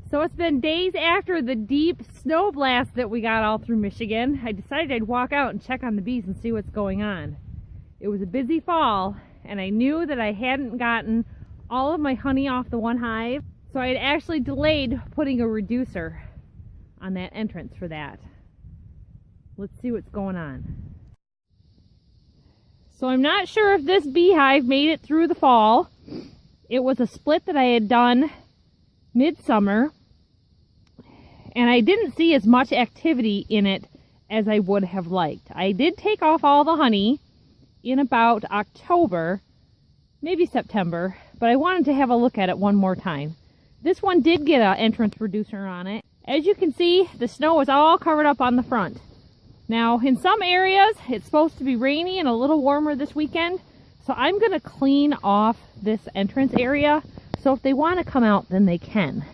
So it's been days after the deep snow blast that we got all through Michigan. I decided I'd walk out and check on the bees and see what's going on. It was a busy fall, and I knew that I hadn't gotten all of my honey off the one hive, so I had actually delayed putting a reducer on that entrance for that. Let's see what's going on. So I'm not sure if this beehive made it through the fall. It was a split that I had done midsummer, and I didn't see as much activity in it as I would have liked. I did take off all the honey in about October, maybe September, but I wanted to have a look at it one more time. This one did get an entrance reducer on it. As you can see, the snow is all covered up on the front. Now, in some areas, it's supposed to be rainy and a little warmer this weekend, so I'm going to clean off this entrance area, so if they want to come out, then they can.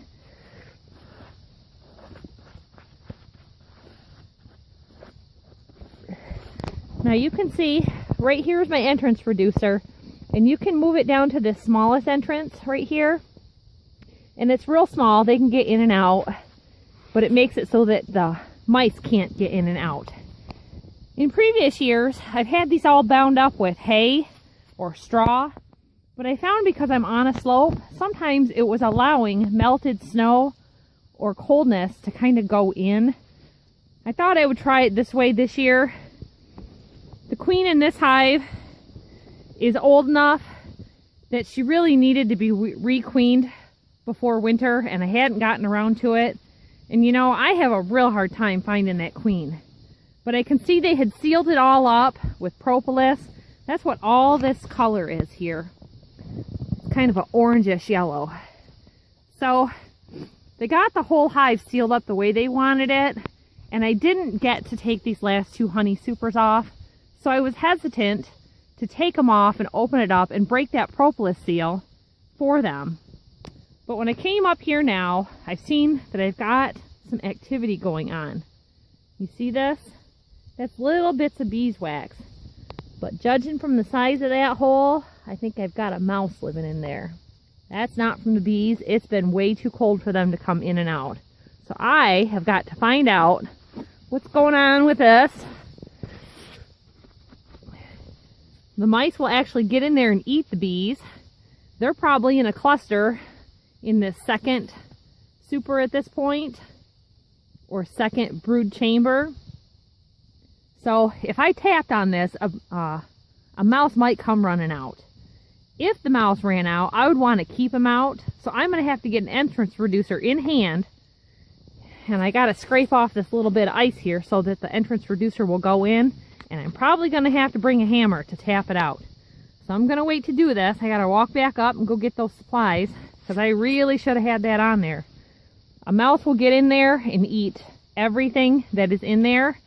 Now you can see, right here is my entrance reducer, and you can move it down to this smallest entrance right here. And it's real small, they can get in and out, but it makes it so that the mice can't get in and out. In previous years, I've had these all bound up with hay or straw, but I found because I'm on a slope, sometimes it was allowing melted snow or coldness to kind of go in. I thought I would try it this way this year. The queen in this hive is old enough that she really needed to be re-queened before winter, and I hadn't gotten around to it. And you know, I have a real hard time finding that queen. But I can see they had sealed it all up with propolis. That's what all this color is here. It's kind of an orangish yellow. So they got the whole hive sealed up the way they wanted it, and I didn't get to take these last two honey supers off. So I was hesitant to take them off and open it up and break that propolis seal for them. But when I came up here now, I've seen that I've got some activity going on. You see this? That's little bits of beeswax. But judging from the size of that hole, I think I've got a mouse living in there. That's not from the bees. It's been way too cold for them to come in and out. So I have got to find out what's going on with this. The mice will actually get in there and eat the bees. They're probably in a cluster in this second super at this point, or second brood chamber. So if I tapped on this, a mouse might come running out. If the mouse ran out, I would want to keep him out. So I'm going to have to get an entrance reducer in hand. And I got to scrape off this little bit of ice here so that the entrance reducer will go in. And I'm probably going to have to bring a hammer to tap it out. So I'm going to wait to do this. I got to walk back up and go get those supplies, because I really should have had that on there. A mouse will get in there and eat everything that is in there.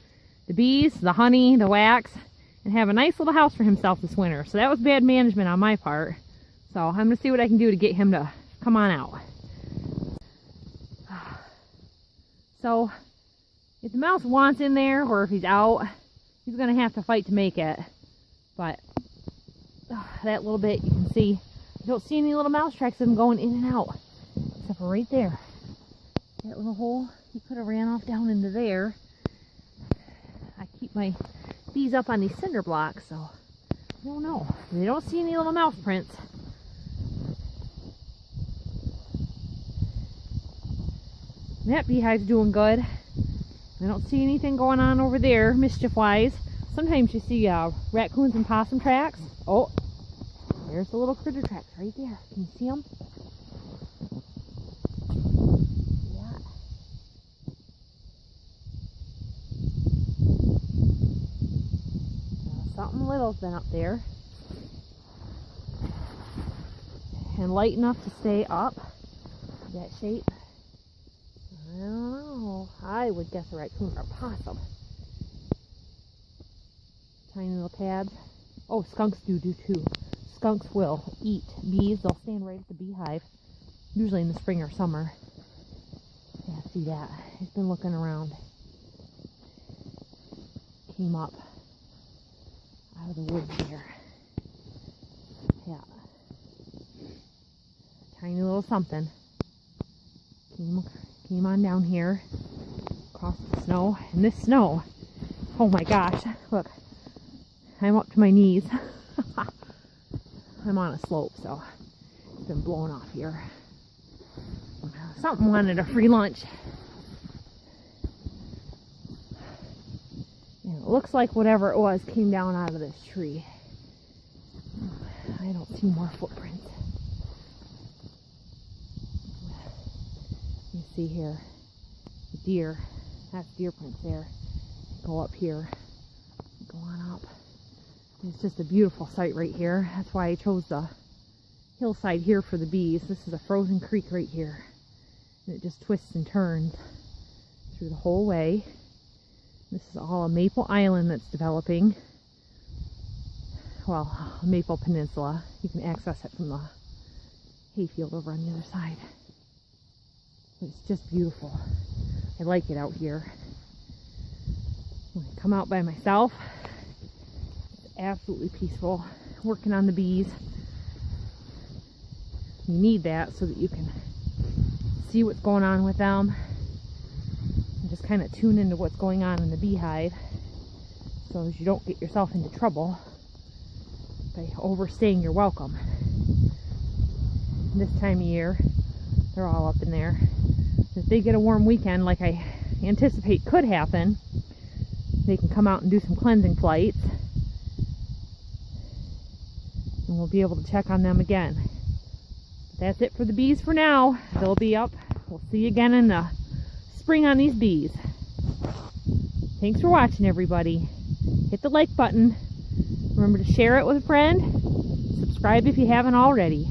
The bees, the honey, the wax, and have a nice little house for himself this winter. So that was bad management on my part. So I'm going to see what I can do to get him to come on out. So if the mouse wants in there, or if he's out, he's going to have to fight to make it. But that little bit, you can see, I don't see any little mouse tracks of him going in and out. Except for right there. That little hole, he could have ran off down into there. I keep my bees up on these cinder blocks, so I don't know. They don't see any little mouse prints. That beehive's doing good. I don't see anything going on over there, mischief-wise. Sometimes you see raccoons and possum tracks. Oh, there's the little critter tracks right there. Can you see them? Yeah. Something little's been up there. And light enough to stay up. That shape. I don't know. I would guess a raccoon or a possum. Tiny little tabs. Oh, skunks do too. Skunks will eat bees. They'll stand right at the beehive, usually in the spring or summer. Yeah, see that. He's been looking around. Came up out of the woods there. Yeah. Tiny little something. Came on down here, across the snow, and this snow, oh my gosh, look, I'm up to my knees. I'm on a slope, so it's been blown off here. Something wanted a free lunch. And it looks like whatever it was came down out of this tree. I don't see more footprints. You see here, the deer. That's deer prints there. Go up here. Go on up. It's just a beautiful sight right here. That's why I chose the hillside here for the bees. This is a frozen creek right here. And it just twists and turns through the whole way. This is all a maple island that's developing. Well, a maple peninsula. You can access it from the hayfield over on the other side. But it's just beautiful. I like it out here. When I come out by myself, it's absolutely peaceful. Working on the bees. You need that so that you can see what's going on with them and just kind of tune into what's going on in the beehive so as you don't get yourself into trouble by overstaying your welcome. This time of year, they're all up in there. If they get a warm weekend like I anticipate could happen, they can come out and do some cleansing flights, and we'll be able to check on them again. That's it for the bees for now. They'll be up. We'll see you again in the spring on these bees. Thanks for watching, everybody. Hit the like button. Remember to share it with a friend. Subscribe if you haven't already.